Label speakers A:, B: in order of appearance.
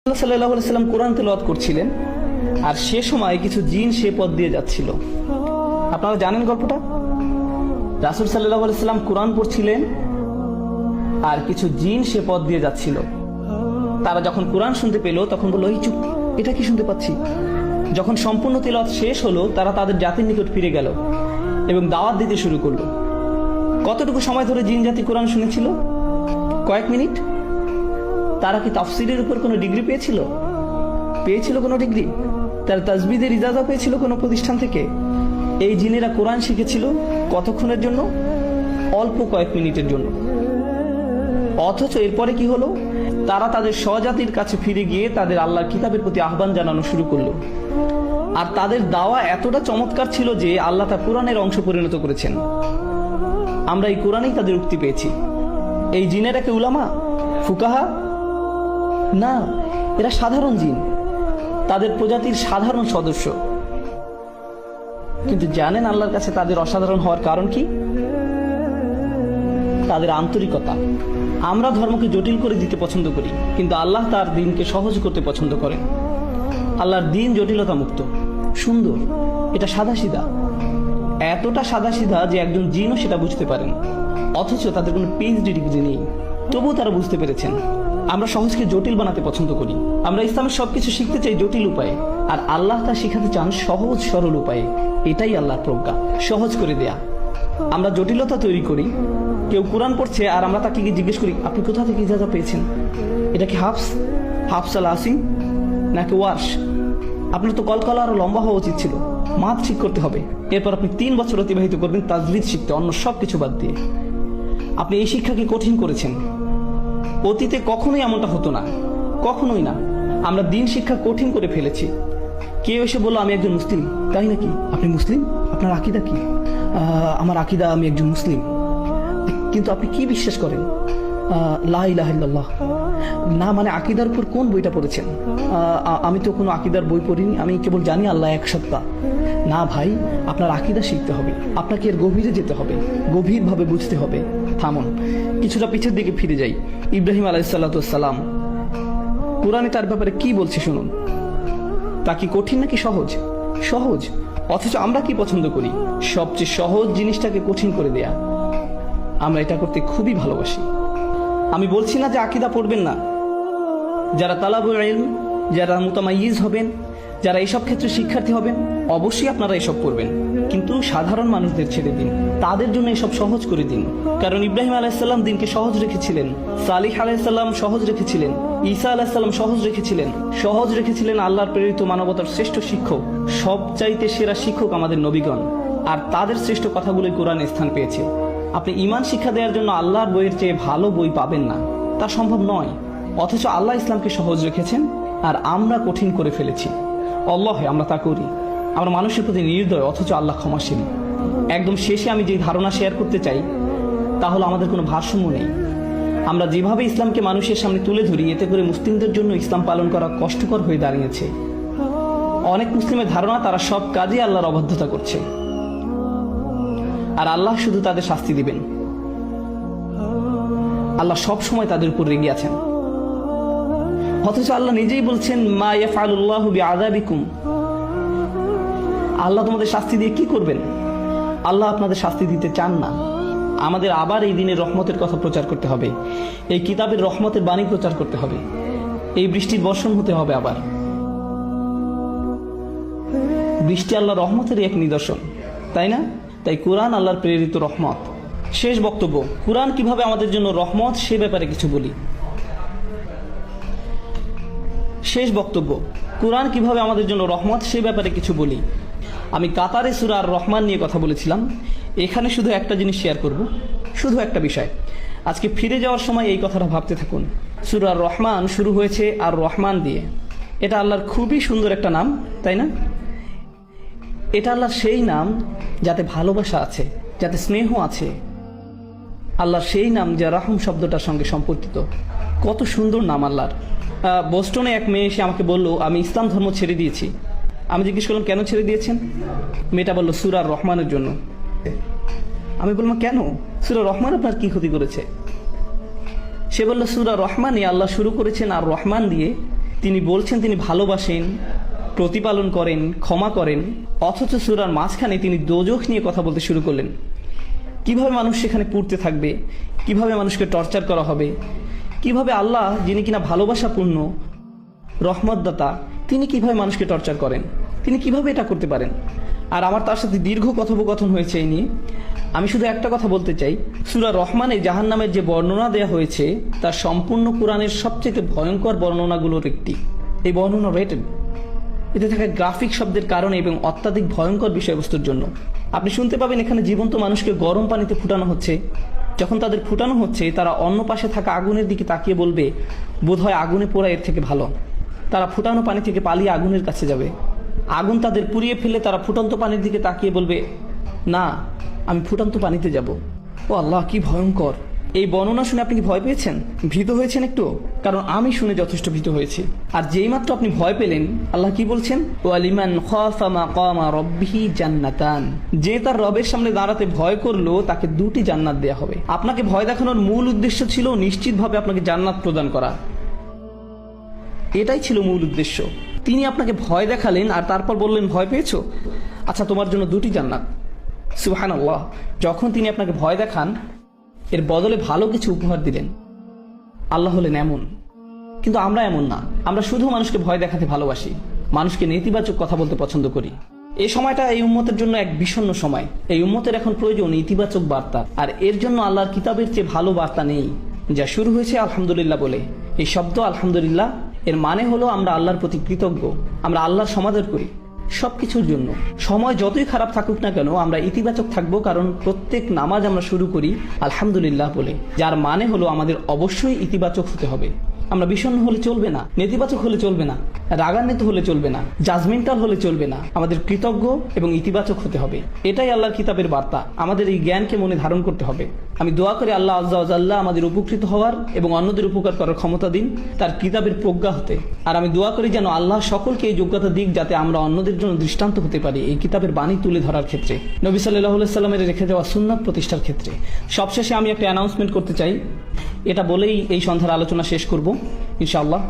A: সাল্লাল্লাহু আলাইহি সাল্লাম কোরআন তেলাওয়াত করছিলেন, আর সে সময় কিছু জিন সে পথ দিয়ে যাচ্ছিল। আপনারা জানেন গল্পটা? রাসূল সাল্লাল্লাহু আলাইহি সাল্লাম কোরআন পড়ছিলেন আর কিছু জিন সে পথ দিয়ে যাচ্ছিল। তারা যখন কোরআন শুনতে পেল তখন বলল, এই চুপ, এটা কি শুনতে পাচ্ছি? যখন সম্পূর্ণ তেলাওয়াত শেষ হলো, তারা তাদের জাতির নিকট ফিরে গেল এবং দাওয়াত দিতে শুরু করলো। কতটুকু সময় ধরে জিন জাতি কোরআন শুনেছিল? কয়েক মিনিট। তারা কি তাফসিরের উপর কোনো ডিগ্রি পেয়েছিল? কোনো ডিগ্রি? তার তাজবিদের ইজাজা পেয়েছিল কোনো প্রতিষ্ঠান থেকে? এই জিনেরা কোরআন শিখেছিল কতক্ষণের জন্য? অল্প কয়েক মিনিটের জন্য। অথচ এরপরে কি হলো? তারা তাদের স্বজাতির কাছে ফিরে গিয়ে তাদের আল্লাহর কিতাবের প্রতি আহ্বান জানানো শুরু করলো। আর তাদের দাওয়া এতটা চমৎকার ছিল যে আল্লাহ তা কোরআনের অংশ পরিণত করেছেন। আমরা এই কোরআনেই তাদের উক্তি পেয়েছি। এই জিনেরা কি উলামা, ফুকাহা? না, এরা সাধারণ জিন, তাদের প্রজাতির সাধারণ সদস্য। কিন্তু জানেন আল্লাহর কাছে তাদের অসাধারণ হওয়ার কারণ কি? তাদের আন্তরিকতা। আমরা ধর্মকে জটিল করে দিতে পছন্দ করি, কিন্তু আল্লাহ তার দিনকে সহজ করতে পছন্দ করেন। আল্লাহর দিন জটিলতা মুক্ত, সুন্দর, এটা সাদাসিধা, এতটা সাদাসিধা যে একজন জিনও সেটা বুঝতে পারেন। অথচ তাদের কোনো পিএইচডি ডিগ্রি নেই, তবুও তারা বুঝতে পেরেছেন। আমরা সহজকে জটিল বানাতে পছন্দ করি। আমরা ইসলামের সবকিছু শিখতে চাই জটিল উপায়ে, আর আল্লাহ তা শিখাতে চান সহজ সরল উপায়ে। এটাই আল্লাহর প্রজ্ঞা, সহজ করে দেয়া। আমরা জটিলতা তৈরি করি। কেউ কোরআন পড়ছে আর আমরা তাকে গিয়ে জিজ্ঞেস করি, আপনি কোথা থেকে ইজাজা পেয়েছেন? এটা কি হাফস আল আসিম নাকি ওয়ার্শ? আপনার তো কলকলা আরো লম্বা হওয়া উচিত ছিল। মাথ ঠিক করতে হবে। এরপর আপনি 3 বছর অতিবাহিত করবেন তাজবিদ শিখতে, অন্য সব কিছু বাদ দিয়ে। আপনি এই শিক্ষাকে কঠিন করেছেন। অতীতে কখনোই এমনটা হতো না, কখনোই না। আমরা দিন শিক্ষা কঠিন করে ফেলেছি। কেউ এসে বললো, আমি একজন মুসলিম। তাই নাকি? আপনি মুসলিম? আপনার আকীদা কি? আমার আকীদা, আমি একজন মুসলিম। কিন্তু আপনি কি বিশ্বাস করেন? লা ইলাহা ইল্লাল্লাহ। না, মানে আকীদার উপর কোন বইটা পড়েছেন? আমি তো কোনো আকীদার বই পড়িনি, আমি কেবল জানি আল্লাহ এক সত্তা। না ভাই, আপনার আকীদা শিখতে হবে, আপনাকে এর গভীরে যেতে হবে, গভীরভাবে বুঝতে হবে। থামুন, কিছুটা পিছের দিকে ফিরে যাই। ইব্রাহিম আলাইহিসসালাম, কোরআনে তার ব্যাপারে কি বলছে শুনুন। তা কি কঠিন নাকি সহজ? সহজ। অথচ আমরা কি পছন্দ করি? সবচেয়ে সহজ জিনিসটাকে কঠিন করে দেয়া। আমরা এটা করতে খুবই ভালোবাসি। আমি বলছি না যে আকীদা পড়বেন না। যারা তালাবুল ইলম, যারা মুতামাইয়িজ হবেন, যারা এইসব ক্ষেত্রে শিক্ষার্থী হবেন, অবশ্যই আপনারা এসব পড়বেন। কিন্তু সাধারণ মানুষদের ছেড়ে দিন, তাদের জন্য এসব সহজ করে দিন। কারণ ইব্রাহিম আলাইহিসসালাম দিনকে সহজ রেখেছিলেন, সালিহ আলাইহিসসালাম সহজ রেখেছিলেন, ঈসা আলাইহিসসালাম সহজ রেখেছিলেন আল্লাহর প্রেরিত মানবতার শ্রেষ্ঠ শিক্ষক, সবচাইতে সেরা শিক্ষক আমাদের নবীগণ। আর তাদের শ্রেষ্ঠ কথাগুলোই কোরআনে স্থান পেয়েছে। আপনি ঈমান শিক্ষা দেওয়ার জন্য আল্লাহর বইয়ের চেয়ে ভালো বই পাবেন না, তা সম্ভব নয়। অথচ আল্লাহ ইসলামকে সহজ রেখেছেন আর আমরা কঠিন করে ফেলেছি। আল্লাহে আমরা তা করি। আমরা মানুষের প্রতি নির্দয়, অথচ আল্লাহ ক্ষমাশীল। একদম শেষে আমি যে ধারণা শেয়ার করতে চাই তা হলো, আমাদের কোনো ভারসাম্য নেই। আমরা যেভাবে ইসলামকে মানুষের সামনে তুলে ধরি, এতে করে মুসলিমদের জন্য ইসলাম পালন করা কষ্টকর হয়ে দাঁড়িয়েছে। অনেক মুসলিমের ধারণা তারা সব কাজে আল্লাহর অবাধ্যতা করছে, আর আল্লাহ শুধু তাদের শাস্তি দিবেন। আল্লাহ সব সময় তাদের উপর রেগে আছেন। অথচ আল্লাহ নিজেই বলছেন, মা ইয়াফআলুল্লাহু বিআযাবিকুম। আল্লাহ তোমাদের শাস্তি দিয়ে কি করবেন? আল্লাহ আপনাদের শাস্তি দিতে চান না। আমাদের আবার এই দিনের রহমতের কথা প্রচার করতে হবে, এই কিতাবের রহমতের বাণী প্রচার করতে হবে, এই বৃষ্টির বর্ষণ হতে হবে। আবার বৃষ্টি আল্লাহ রহমতের এক নিদর্শন, তাই না? তাই কোরআন আল্লাহর প্রেরিত রহমত। শেষ বক্তব্য, কোরআন কিভাবে আমাদের জন্য রহমত সে ব্যাপারে কিছু বলি। কোরআন কিভাবে আমাদের জন্য রহমত সে ব্যাপারে কিছু বলি। আমি কাতারে সূরা আর রহমান নিয়ে কথা বলেছিলাম। এখানে শুধু একটা জিনিস শেয়ার করব, শুধু একটা বিষয়। আজকে ফিরে যাওয়ার সময় এই কথাটা ভাবতে থাকুন। সূরা আর রহমান শুরু হয়েছে আর রহমান দিয়ে। এটা আল্লাহর খুবই সুন্দর একটা নাম, তাই না? এটা আল্লাহর সেই নাম যাতে ভালোবাসা আছে, যাতে স্নেহ আছে। আল্লাহর সেই নাম যা রাহম শব্দটার সঙ্গে সম্পর্কিত। কত সুন্দর নাম আল্লাহর। বোস্টনে এক মেয়ে এসে আমাকে বলল, আমি ইসলাম ধর্ম ছেড়ে দিয়েছি। আমি জিজ্ঞেস করলাম, কেন ছেড়ে দিয়েছেন? মেয়েটা বলল, সূরা আর রহমানের জন্য। আমি বললাম, কেন? সূরা রহমান আপনার কি ক্ষতি করেছে? সে বলল, সূরা রহমানে আল্লাহ শুরু করেছেন আর রহমান দিয়ে, তিনি বলছেন তিনি ভালোবাসেন, প্রতিপালন করেন, ক্ষমা করেন, অথচ সূরার মাঝখানে তিনি দোজখ নিয়ে কথা বলতে শুরু করলেন। কিভাবে মানুষ সেখানে পুড়তে থাকবে, কিভাবে মানুষকে টর্চার করা হবে, কিভাবে আল্লাহ যিনি কিনা ভালোবাসাপূর্ণ, রহমতদাতা, তিনি কিভাবে মানুষকে টর্চার করেন, তিনি কিভাবে এটা করতে পারেন। আর আমার তার সাথে দীর্ঘ কথোপকথন হয়েছে এই নিয়ে। আমি শুধু একটা কথা বলতে চাই, সূরা রহমানে জাহান্নামের যে বর্ণনা দেয়া হয়েছে তার সম্পূর্ণ কোরআনের সবচেয়ে ভয়ঙ্কর বর্ণনাগুলোর একটি। এই বর্ণনা রেটেড, এতে থাকা গ্রাফিক শব্দের কারণে এবং অত্যাধিক ভয়ঙ্কর বিষয়বস্তুর জন্য। আপনি শুনতে পাবেন এখানে জীবন্ত মানুষকে গরম পানিতে ফুটানো হচ্ছে। যখন তাদের ফুটানো হচ্ছে তারা অন্য পাশে থাকা আগুনের দিকে তাকিয়ে বলবে, বোধহয় আগুনে পোড়া এর থেকে ভালো। তারা ফুটানো পানি থেকে পালিয়ে আগুনের কাছে যাবে। আগুন তাদের পুড়িয়ে ফেলে তারা ফুটন্ত পানির দিকে তাকিয়ে বলবে, না, আমি ফুটন্ত পানিতে যাব। ও আল্লাহ, কি ভয়ঙ্কর! এই বর্ণনা শুনে আপনি কি ভয় পেয়েছেন, ভীত হয়েছেন একটু? কারণ আমি শুনে যথেষ্ট ভীত হয়েছি। আর যেই মাত্র আপনি ভয় পেলেন, আল্লাহ কি বলছেন? ওয়ালিমান খাফা মাকামা রাব্বিহি জান্নাতান, যে তার রবের সামনে দাঁড়াতে ভয় করলো তাকে 2টি জান্নাত দেয়া হবে। আপনাকে ভয় দেখানোর মূল উদ্দেশ্য ছিল নিশ্চিতভাবে আপনাকে জান্নাত প্রদান করা। এটাই ছিল মূল উদ্দেশ্য। তিনি আপনাকে ভয় দেখালেন আর তারপর বললেন, ভয় পেয়েছো? আচ্ছা, তোমার জন্য 2টি জান্নাত। সুবহানাল্লাহ। যখন তিনি আপনাকে ভয় দেখান, এর বদলে ভালো কিছু উপহার দিলেন। আল্লাহ হলেন এমন, কিন্তু আমরা এমন না। আমরা শুধু মানুষকে ভয় দেখাতে ভালোবাসি, মানুষকে নেতিবাচক কথা বলতে পছন্দ করি। এই সময়টা এই উম্মতের জন্য এক বিষণ্ণ সময়। এই উম্মতের এখন প্রয়োজন ইতিবাচক বার্তা, আর এর জন্য আল্লাহর কিতাবের চেয়ে ভালো বার্তা নেই। যা শুরু হয়েছে আলহামদুলিল্লাহ বলে। এই শব্দ আলহামদুলিল্লাহ এর মানে হলো আমরা আল্লাহর প্রতি কৃতজ্ঞ, আমরা আল্লাহর সমাদর করি সবকিছুর জন্য। সময় যতই খারাপ থাকুক না কেন আমরা ইতিবাচক থাকবো, কারণ প্রত্যেক নামাজ আমরা শুরু করি আলহামদুলিল্লাহ বলে, যার মানে হলো আমাদের অবশ্যই ইতিবাচক হতে হবে। আমরা বিষণ্ণ হলে চলবে না, নেতিবাচক হলে চলবে না, রাগান্বিত হলে চলবে না, জাজমেন্টাল হলে চলবে না। আমাদের কৃতজ্ঞ এবং ইতিবাচক হতে হবে। এটাই আল্লাহর কিতাবের বার্তা। আমাদের এই জ্ঞানকে মনে ধারণ করতে হবে। আমি দোয়া করি আল্লাহ আজ্জা ওয়া জাল্লা আমাদের উপকৃত হওয়ার এবং অন্যদের উপকার করার ক্ষমতা দিন তার কিতাবের প্রজ্ঞা হতে। আর আমি দোয়া করি যেন আল্লাহ সকলকে এই যোগ্যতা দিক, যাতে আমরা অন্যদের জন্য দৃষ্টান্ত হতে পারি এই কিতাবের বাণী তুলে ধরার ক্ষেত্রে, নবী সাল্লাল্লাহু আলাইহি সাল্লামের রেখে যাওয়া সুন্নাত প্রতিষ্ঠার ক্ষেত্রে। সবশেষে আমি একটা অ্যানাউন্সমেন্ট করতে চাই। এটা বলেই এই সন্ধ্যার আলোচনা শেষ করব ইনশাআল্লাহ।